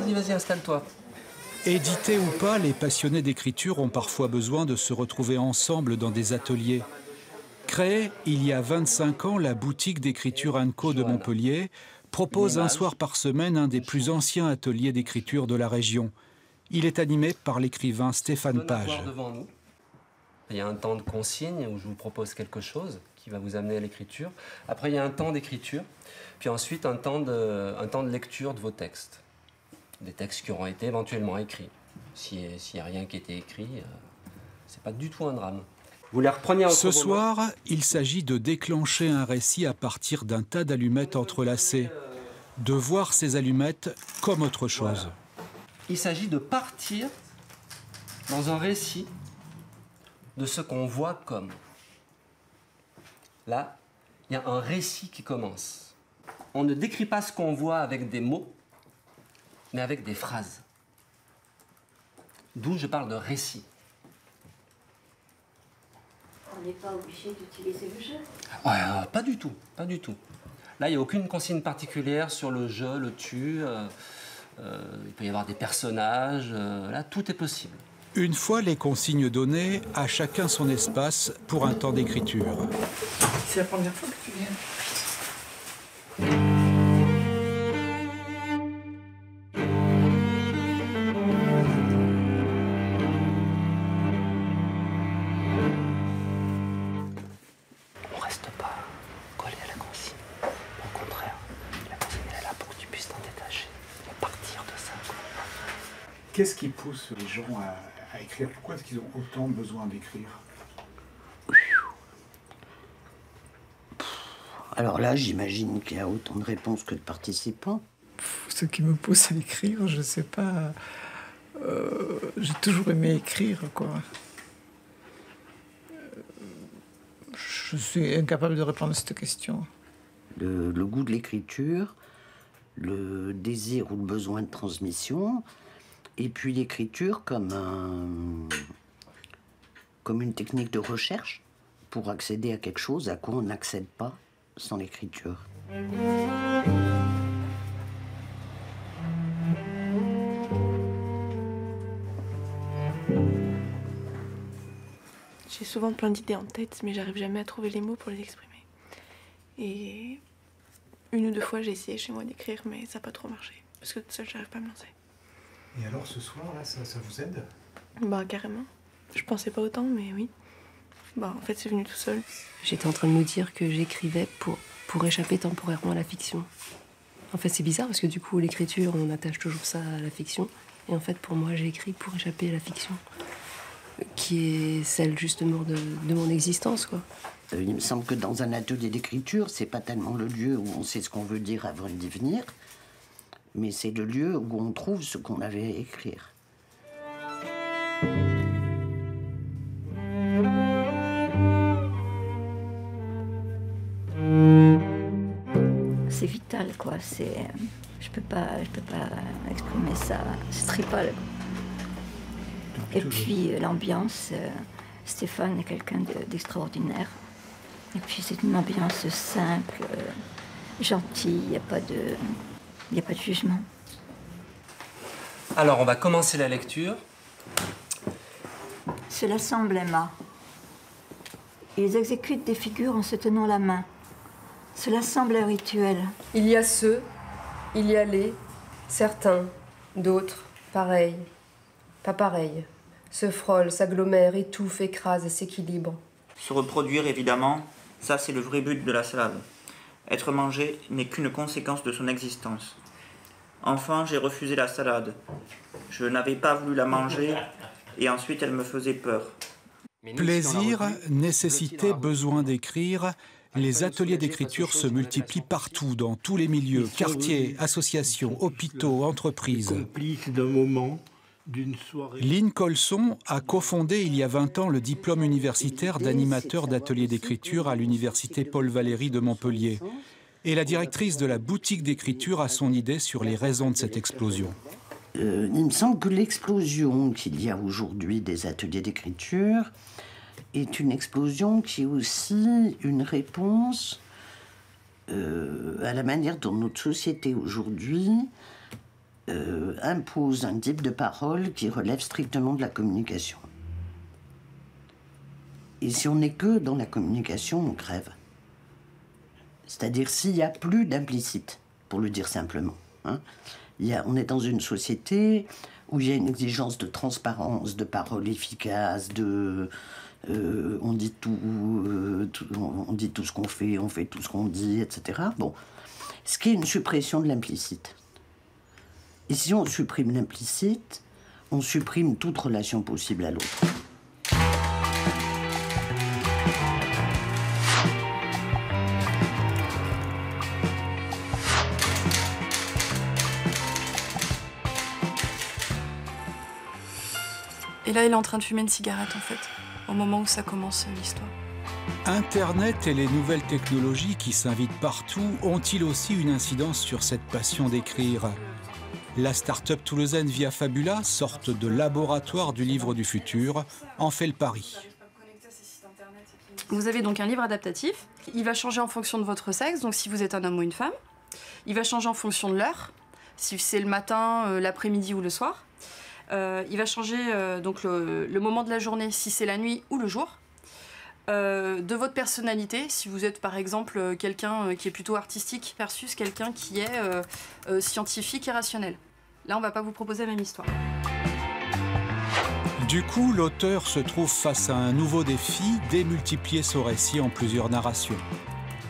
Vas-y, installe-toi. Édité ou pas, les passionnés d'écriture ont parfois besoin de se retrouver ensemble dans des ateliers. Créée il y a 25 ans, la boutique d'écriture Anco de Montpellier propose un soir par semaine un des plus anciens ateliers d'écriture de la région. Il est animé par l'écrivain Stéphane Page. Il y a un temps de consigne où je vous propose quelque chose qui va vous amener à l'écriture. Après, il y a un temps d'écriture, puis ensuite un temps de lecture de vos textes. Des textes qui auront été éventuellement écrits. S'il n'y a rien qui a été écrit, c'est pas du tout un drame. Vous les reprenez Ce soir, il s'agit de déclencher un récit à partir d'un tas d'allumettes entrelacées, de voir ces allumettes comme autre chose. Voilà. Il s'agit de partir dans un récit de ce qu'on voit comme. Là, il y a un récit qui commence. On ne décrit pas ce qu'on voit avec des mots, mais avec des phrases. D'où je parle de récit. On n'est pas obligé d'utiliser le jeu. Pas du tout, pas du tout. Là, il n'y a aucune consigne particulière sur le je, le tu. Il peut y avoir des personnages. Là, tout est possible. Une fois les consignes données, à chacun son espace pour un temps d'écriture. C'est la première fois que tu viens. Qu'est-ce qui pousse les gens à écrire? Pourquoi est-ce qu'ils ont autant besoin d'écrire? Alors là, j'imagine qu'il y a autant de réponses que de participants. Ce qui me pousse à écrire, je sais pas. J'ai toujours aimé écrire, quoi. Je suis incapable de répondre à cette question. Le goût de l'écriture, le désir ou le besoin de transmission, et puis l'écriture comme une technique de recherche pour accéder à quelque chose à quoi on n'accède pas sans l'écriture. J'ai souvent plein d'idées en tête, mais j'arrive jamais à trouver les mots pour les exprimer. Et 1 ou 2 fois, j'ai essayé chez moi d'écrire, mais ça n'a pas trop marché. Parce que toute seule, j'arrive pas à me lancer. Et alors ce soir, là, ça vous aide? Bah, carrément. Je pensais pas autant, mais oui. Bah, en fait, c'est venu tout seul. J'étais en train de me dire que j'écrivais pour échapper temporairement à la fiction. En fait, c'est bizarre parce que du coup, l'écriture, on attache toujours ça à la fiction. Et en fait, pour moi, j'ai écrit pour échapper à la fiction, qui est celle justement de mon existence, quoi. Il me semble que dans un atelier d'écriture, c'est pas tellement le lieu où on sait ce qu'on veut dire avant d'y venir, mais c'est le lieu où on trouve ce qu'on avait à écrire. C'est vital, quoi. Je peux pas exprimer ça. C'est tribal. Et puis l'ambiance, Stéphane est quelqu'un d'extraordinaire. Et puis c'est une ambiance simple, gentille, il n'y a pas de jugement. Alors on va commencer la lecture. Cela semble Emma. Ils exécutent des figures en se tenant la main. Cela semble un rituel. Il y a ceux, il y a les, certains, d'autres, pareils, pas pareils. Se frôlent, s'agglomèrent, étouffent, écrasent, s'équilibrent. Se reproduire, évidemment, ça c'est le vrai but de la salade. Être mangé n'est qu'une conséquence de son existence. Enfant, j'ai refusé la salade. Je n'avais pas voulu la manger et ensuite elle me faisait peur. Plaisir, nécessité, besoin d'écrire, les ateliers d'écriture se multiplient partout, dans tous les milieux, quartiers, associations, hôpitaux, entreprises. Lynn Colson a cofondé il y a 20 ans le diplôme universitaire d'animateur d'ateliers d'écriture à l'université Paul Valéry de Montpellier. Et la directrice de la boutique d'écriture a son idée sur les raisons de cette explosion. Il me semble que l'explosion qu'il y a aujourd'hui des ateliers d'écriture est une explosion qui est aussi une réponse à la manière dont notre société aujourd'hui impose un type de parole qui relève strictement de la communication. Et si on n'est que dans la communication, on crève. C'est-à-dire s'il n'y a plus d'implicite, pour le dire simplement. Hein. On est dans une société où il y a une exigence de transparence, de parole efficace, on dit tout ce qu'on fait, on fait tout ce qu'on dit, etc. Bon, ce qui est une suppression de l'implicite. Et si on supprime l'implicite, on supprime toute relation possible à l'autre. Et là, il est en train de fumer une cigarette, en fait, au moment où ça commence l'histoire. Internet et les nouvelles technologies qui s'invitent partout ont-ils aussi une incidence sur cette passion d'écrire ? La start-up toulousaine Via Fabula, sorte de laboratoire du livre du futur, en fait le pari. Vous avez donc un livre adaptatif. Il va changer en fonction de votre sexe, donc si vous êtes un homme ou une femme. Il va changer en fonction de l'heure, si c'est le matin, l'après-midi ou le soir. Il va changer donc le moment de la journée, si c'est la nuit ou le jour. De votre personnalité, si vous êtes par exemple quelqu'un qui est plutôt artistique versus quelqu'un qui est scientifique et rationnel. Là, on ne va pas vous proposer la même histoire. Du coup, l'auteur se trouve face à un nouveau défi, démultiplier son récit en plusieurs narrations.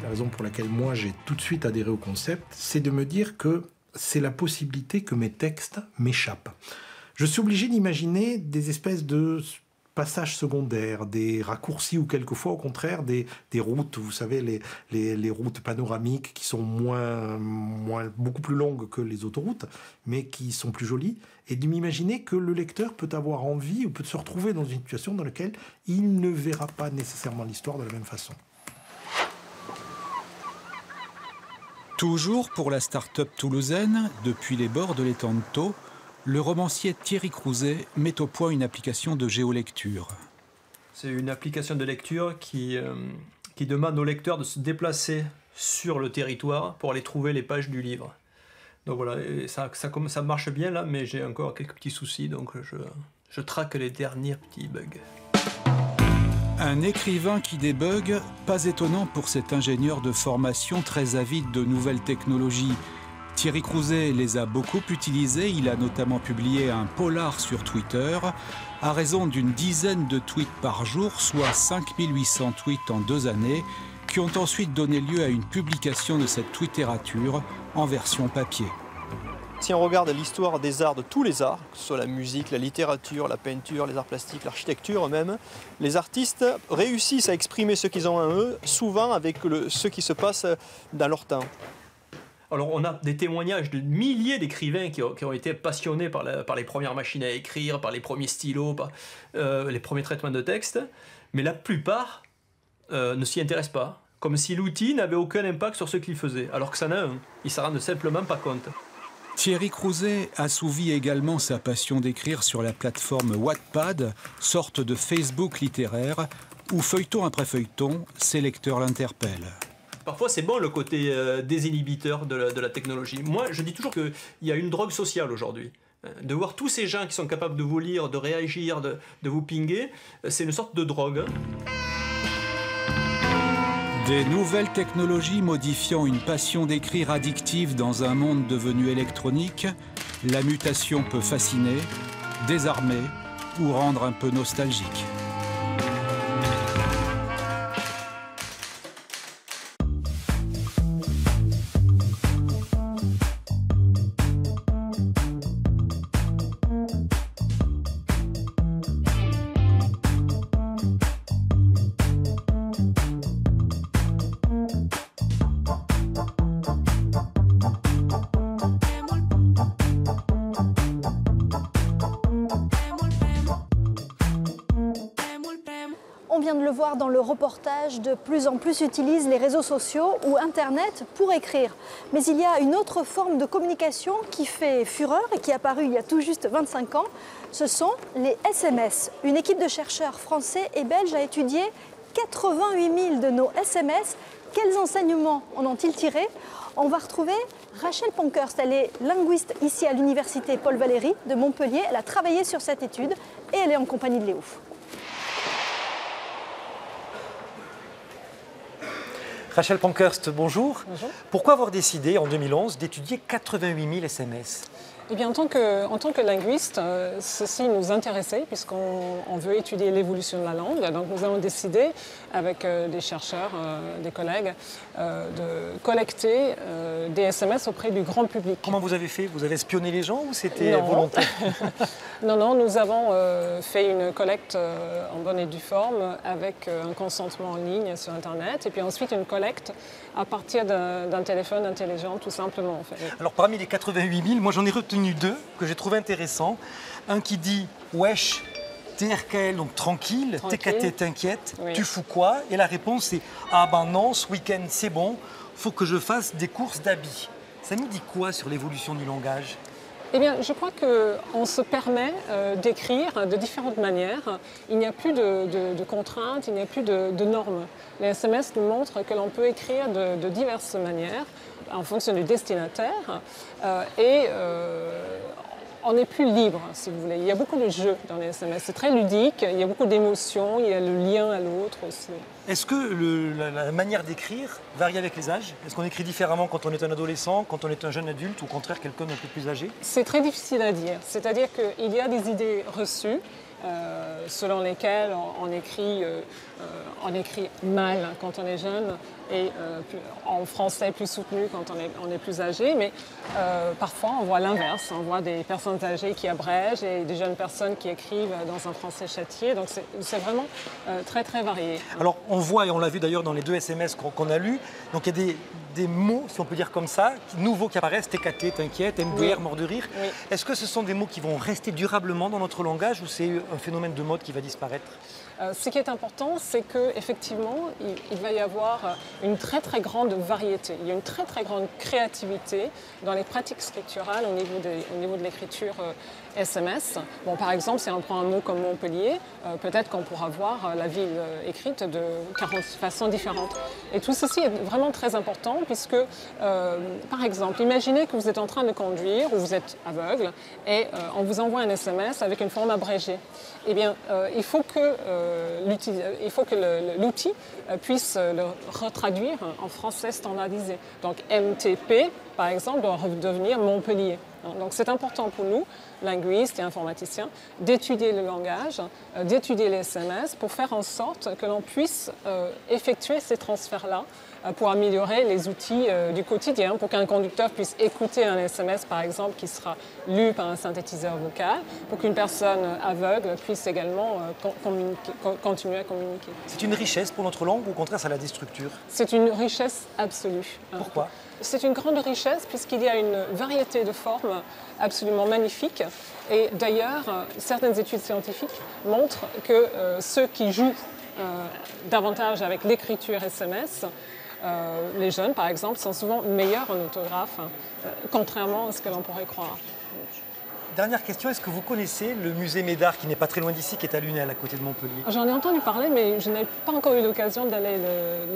La raison pour laquelle moi j'ai tout de suite adhéré au concept, c'est de me dire que c'est la possibilité que mes textes m'échappent. Je suis obligé d'imaginer des espèces de passages secondaires, des raccourcis ou quelquefois au contraire des routes, vous savez, les routes panoramiques qui sont beaucoup plus longues que les autoroutes, mais qui sont plus jolies, et de m'imaginer que le lecteur peut avoir envie ou peut se retrouver dans une situation dans laquelle il ne verra pas nécessairement l'histoire de la même façon. Toujours pour la start-up toulousaine, depuis les bords de l'étang de Thau, le romancier Thierry Crouzet met au point une application de géolecture. C'est une application de lecture qui demande au lecteur de se déplacer sur le territoire pour aller trouver les pages du livre. Donc voilà, et ça marche bien là, mais j'ai encore quelques petits soucis, donc je traque les derniers petits bugs. Un écrivain qui débug, pas étonnant pour cet ingénieur de formation très avide de nouvelles technologies. Thierry Crouzet les a beaucoup utilisés, il a notamment publié un polar sur Twitter, à raison d'une dizaine de tweets par jour, soit 5800 tweets en 2 années, qui ont ensuite donné lieu à une publication de cette littérature en version papier. Si on regarde l'histoire des arts, de tous les arts, que ce soit la musique, la littérature, la peinture, les arts plastiques, l'architecture même, les artistes réussissent à exprimer ce qu'ils ont en eux, souvent avec ce qui se passe dans leur temps. Alors on a des témoignages de milliers d'écrivains qui ont été passionnés par les premières machines à écrire, par les premiers stylos, par les premiers traitements de texte, mais la plupart ne s'y intéressent pas, comme si l'outil n'avait aucun impact sur ce qu'il faisait, alors que ça en a un, ils ne s'en rendent simplement pas compte. Thierry Crouzet assouvit également sa passion d'écrire sur la plateforme Wattpad, sorte de Facebook littéraire, où feuilleton après feuilleton, ses lecteurs l'interpellent. Parfois, c'est bon le côté désinhibiteur de la technologie. Moi, je dis toujours qu'il y a une drogue sociale aujourd'hui. De voir tous ces gens qui sont capables de vous lire, de réagir, de vous pinguer, c'est une sorte de drogue. Des nouvelles technologies modifiant une passion d'écrire addictive dans un monde devenu électronique, la mutation peut fasciner, désarmer ou rendre un peu nostalgique. On vient de le voir dans le reportage, de plus en plus utilisent les réseaux sociaux ou Internet pour écrire. Mais il y a une autre forme de communication qui fait fureur et qui est apparue il y a tout juste 25 ans. Ce sont les SMS. Une équipe de chercheurs français et belges a étudié 88 000 de nos SMS. Quels enseignements en ont-ils tiré? On va retrouver Rachel Pankhurst. Elle est linguiste ici à l'université Paul Valéry de Montpellier. Elle a travaillé sur cette étude et elle est en compagnie de Léo. Rachel Pankhurst, bonjour. Bonjour. Pourquoi avoir décidé en 2011 d'étudier 88 000 SMS? Eh bien, en tant que linguiste, ceci nous intéressait puisqu'on veut étudier l'évolution de la langue. Donc nous avons décidé, avec des chercheurs, des collègues, de collecter des SMS auprès du grand public. Comment vous avez fait? Vous avez espionné les gens ou c'était volontaire? Non, nous avons fait une collecte en bonne et due forme avec un consentement en ligne sur Internet et puis ensuite une collecte à partir d'un téléphone intelligent, tout simplement. En fait. Alors parmi les 88 000, moi j'en ai retenu deux que j'ai trouvé intéressants. Un qui dit « Wesh, TRKL, donc tranquille, TKT t'inquiète, oui. Tu fous quoi ?» Et la réponse c'est « Ah ben non, ce week-end c'est bon, faut que je fasse des courses d'habits. » Ça nous dit quoi sur l'évolution du langage? Eh bien, je crois qu'on se permet d'écrire de différentes manières. Il n'y a plus de contraintes, il n'y a plus de normes. Les SMS nous montrent que l'on peut écrire de diverses manières en fonction du destinataire on n'est plus libre, si vous voulez. Il y a beaucoup de jeux dans les SMS. C'est très ludique, il y a beaucoup d'émotions, il y a le lien à l'autre aussi. Est-ce que la manière d'écrire varie avec les âges? Est-ce qu'on écrit différemment quand on est un adolescent, quand on est un jeune adulte ou au contraire quelqu'un d'un peu plus âgé? C'est très difficile à dire. C'est-à-dire qu'il y a des idées reçues selon lesquelles on écrit mal quand on est jeune et en français plus soutenu quand on est plus âgé. Mais parfois, on voit l'inverse. On voit des personnes âgées qui abrègent et des jeunes personnes qui écrivent dans un français châtié. Donc, c'est vraiment très, très varié. Alors, on voit, et on l'a vu d'ailleurs dans les deux SMS qu'on a lus, donc il y a des mots, si on peut dire comme ça, nouveaux qui apparaissent, TKT, t'inquiète, MDR, oui. Mort de rire. Oui. Est-ce que ce sont des mots qui vont rester durablement dans notre langage ou c'est un phénomène de mode qui va disparaître? Ce qui est important, c'est qu'effectivement, il va y avoir une très très grande variété. Il y a une très très grande créativité dans les pratiques scripturales au niveau de l'écriture SMS. Bon, par exemple, si on prend un mot comme Montpellier, peut-être qu'on pourra voir la ville écrite de 40 façons différentes. Et tout ceci est vraiment très important puisque, par exemple, imaginez que vous êtes en train de conduire ou vous êtes aveugle et on vous envoie un SMS avec une forme abrégée. Eh bien, il faut que l'outil puisse le retraduire en français standardisé. Donc, MTP, par exemple, doit devenir Montpellier. Donc c'est important pour nous, linguistes et informaticiens, d'étudier le langage, d'étudier les SMS pour faire en sorte que l'on puisse effectuer ces transferts-là pour améliorer les outils du quotidien, pour qu'un conducteur puisse écouter un SMS, par exemple, qui sera lu par un synthétiseur vocal, pour qu'une personne aveugle puisse également continuer à communiquer. C'est une richesse pour notre langue ou au contraire ça la déstructure? C'est une richesse absolue. Pourquoi? C'est une grande richesse puisqu'il y a une variété de formes absolument magnifiques. Et d'ailleurs, certaines études scientifiques montrent que ceux qui jouent davantage avec l'écriture SMS, les jeunes, par exemple, sont souvent meilleurs en orthographe, contrairement à ce que l'on pourrait croire. Dernière question, est-ce que vous connaissez le musée Médard, qui n'est pas très loin d'ici, qui est à Lunel, à côté de Montpellier? J'en ai entendu parler, mais je n'ai pas encore eu l'occasion d'aller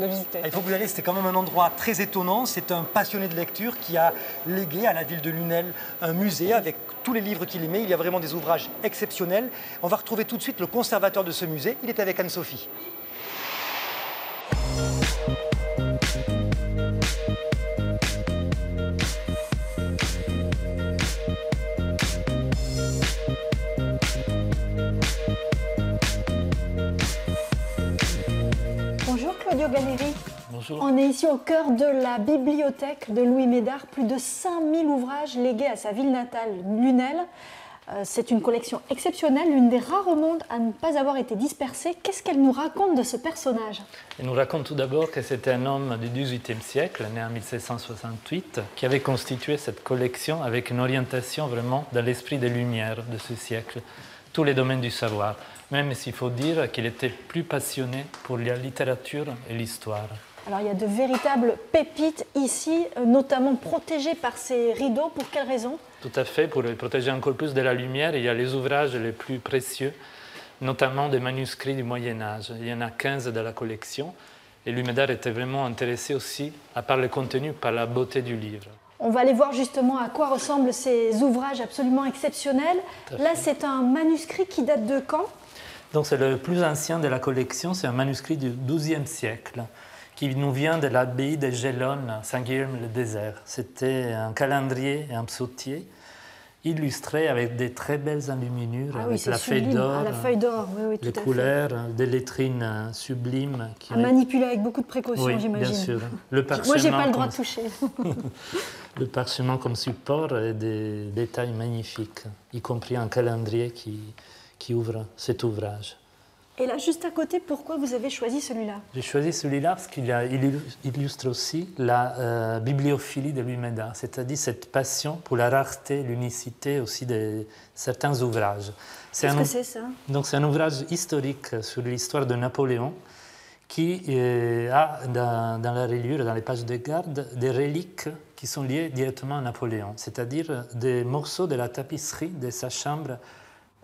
le visiter. Il faut que vous y alliez, c'était quand même un endroit très étonnant. C'est un passionné de lecture qui a légué à la ville de Lunel un musée avec tous les livres qu'il aimait. Il y a vraiment des ouvrages exceptionnels. On va retrouver tout de suite le conservateur de ce musée. Il est avec Anne-Sophie. Claudio Galleri. Bonjour. On est ici au cœur de la bibliothèque de Louis Médard, plus de 5000 ouvrages légués à sa ville natale, Lunel. C'est une collection exceptionnelle, l'une des rares au monde à ne pas avoir été dispersée. Qu'est-ce qu'elle nous raconte de ce personnage? Elle nous raconte tout d'abord que c'était un homme du XVIIIe siècle, né en 1768, qui avait constitué cette collection avec une orientation vraiment dans l'esprit des Lumières de ce siècle, tous les domaines du savoir. Même s'il faut dire qu'il était plus passionné pour la littérature et l'histoire. Alors il y a de véritables pépites ici, notamment protégées par ces rideaux. Pour quelle raison? Tout à fait, pour les protéger encore plus de la lumière, il y a les ouvrages les plus précieux, notamment des manuscrits du Moyen-Âge. Il y en a 15 dans la collection. Et Louis Médard était vraiment intéressé aussi, à part le contenu, par la beauté du livre. On va aller voir justement à quoi ressemblent ces ouvrages absolument exceptionnels. Là, c'est un manuscrit qui date de quand? Donc c'est le plus ancien de la collection, c'est un manuscrit du XIIe siècle qui nous vient de l'abbaye de Gélone, Saint-Guillaume-le-Désert. C'était un calendrier et un psautier illustré avec des très belles enluminures, avec la feuille d'or, oui, les couleurs, des lettrines sublimes. À manipuler avec beaucoup de précaution, oui, j'imagine. Bien sûr. Le Moi, je n'ai pas le droit de toucher. Le parchemin comme support et des détails magnifiques, y compris un calendrier qui ouvre cet ouvrage. Et là, juste à côté, pourquoi vous avez choisi celui-là? J'ai choisi celui-là parce qu'il illustre aussi la bibliophilie de Louis Médard, c'est-à-dire cette passion pour la rareté, l'unicité aussi de certains ouvrages. Qu'est-ce que c'est ça? Donc c'est un ouvrage historique sur l'histoire de Napoléon qui a dans la reliure, dans les pages de garde, des reliques qui sont liées directement à Napoléon, c'est-à-dire des morceaux de la tapisserie de sa chambre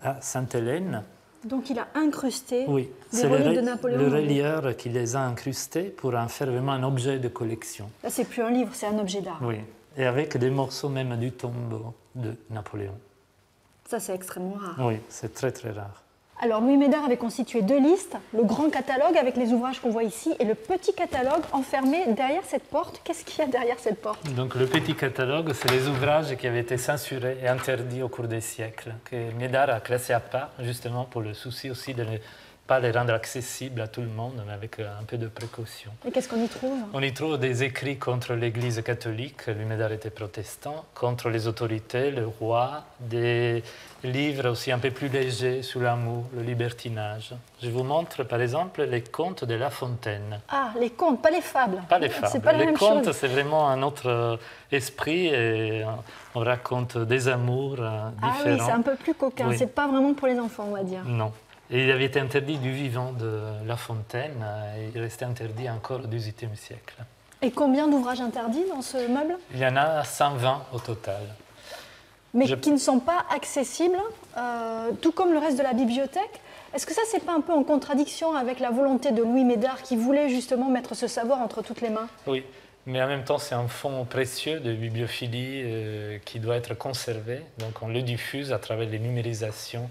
à Sainte-Hélène. Donc il a incrusté oui, des reliques de Napoléon. Le relieur qui les a incrustés pour en faire vraiment un objet de collection. Là, c'est plus un livre, c'est un objet d'art. Oui, et avec des morceaux même du tombeau de Napoléon. Ça, c'est extrêmement rare. Oui, c'est très très rare. Alors Louis Médard avait constitué deux listes, le grand catalogue avec les ouvrages qu'on voit ici et le petit catalogue enfermé derrière cette porte. Qu'est-ce qu'il y a derrière cette porte? Donc le petit catalogue, c'est les ouvrages qui avaient été censurés et interdits au cours des siècles, que Médard a classés à part, justement pour le souci aussi de ne pas les rendre accessibles à tout le monde, mais avec un peu de précaution. Et qu'est-ce qu'on y trouve? On y trouve des écrits contre l'Église catholique, Louis Médard était protestant, contre les autorités, le roi, des livres aussi un peu plus légers sur l'amour, le libertinage. Je vous montre par exemple les contes de La Fontaine. Ah, les contes, pas les fables. Pas les fables. C'est pas la même chose. Les contes, c'est vraiment un autre esprit et on raconte des amours différents. Ah oui, c'est un peu plus coquin. Oui. C'est pas vraiment pour les enfants, on va dire. Non. Et il avait été interdit du vivant de La Fontaine et il restait interdit encore au XVIIIe siècle. Et combien d'ouvrages interdits dans ce meuble? Il y en a 120 au total. Mais qui ne sont pas accessibles, tout comme le reste de la bibliothèque. Est-ce que ça, c'est pas un peu en contradiction avec la volonté de Louis Médard qui voulait justement mettre ce savoir entre toutes les mains? Oui, mais en même temps, c'est un fonds précieux de bibliophilie qui doit être conservé. Donc on le diffuse à travers les numérisations,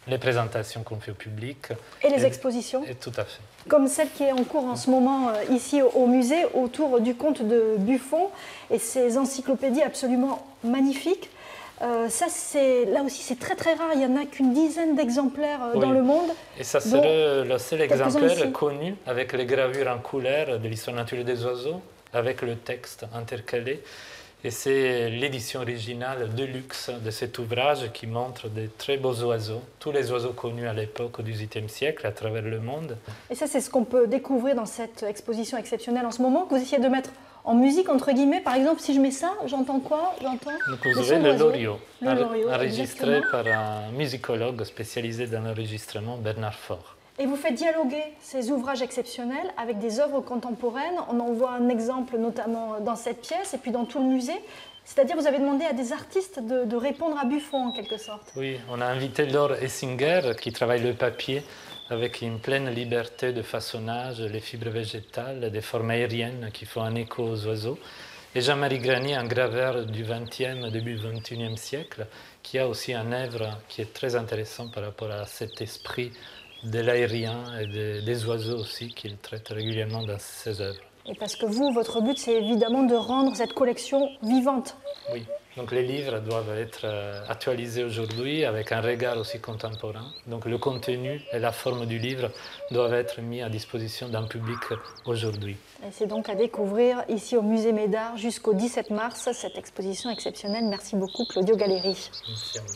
les présentations qu'on fait au public. Et les expositions? Et tout à fait. Comme celle qui est en cours en ce moment ici au musée, autour du comte de Buffon et ses encyclopédies absolument magnifiques. Ça, là aussi, c'est très très rare. Il n'y en a qu'une dizaine d'exemplaires dans le monde. Et ça serait le seul exemplaire connu avec les gravures en couleur de l'histoire naturelle des oiseaux, avec le texte intercalé. Et c'est l'édition originale de luxe de cet ouvrage qui montre de très beaux oiseaux, tous les oiseaux connus à l'époque au XVIIIe siècle à travers le monde. Et ça, c'est ce qu'on peut découvrir dans cette exposition exceptionnelle en ce moment, que vous essayez de mettre en musique, entre guillemets. Par exemple, si je mets ça, j'entends quoi? J'entends vous avez le loriot, enregistré exactement. par un musicologue spécialisé dans l'enregistrement, Bernard Faure. Et vous faites dialoguer ces ouvrages exceptionnels avec des œuvres contemporaines. On en voit un exemple notamment dans cette pièce et puis dans tout le musée. C'est-à-dire vous avez demandé à des artistes de répondre à Buffon en quelque sorte. Oui, on a invité Laure Essinger qui travaille le papier avec une pleine liberté de façonnage, les fibres végétales, des formes aériennes qui font un écho aux oiseaux. Et Jean-Marie Granier, un graveur du XXe, début du XXIe siècle, qui a aussi un œuvre qui est très intéressant par rapport à cet esprit de l'aérien et des oiseaux aussi qu'il traite régulièrement dans ses œuvres. Et parce que vous, votre but, c'est évidemment de rendre cette collection vivante. Oui, donc les livres doivent être actualisés aujourd'hui avec un regard aussi contemporain. Donc le contenu et la forme du livre doivent être mis à disposition d'un public aujourd'hui. Et c'est donc à découvrir ici au Musée Médard jusqu'au 17 mars, cette exposition exceptionnelle. Merci beaucoup Claudio Galleri. Merci à vous.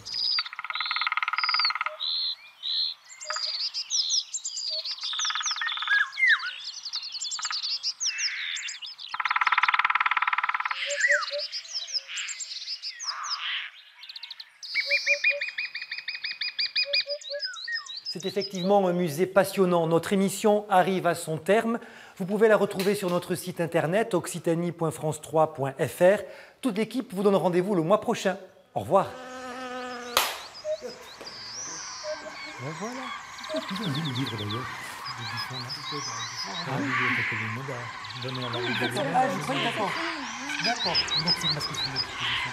C'est effectivement un musée passionnant. Notre émission arrive à son terme. Vous pouvez la retrouver sur notre site internet occitanie.france3.fr. Toute l'équipe vous donne rendez-vous le mois prochain. Au revoir. Ben voilà. Ils ont dit le livre d'ailleurs. D'accord. D'accord. Donc c'est parce que c'est une exposition.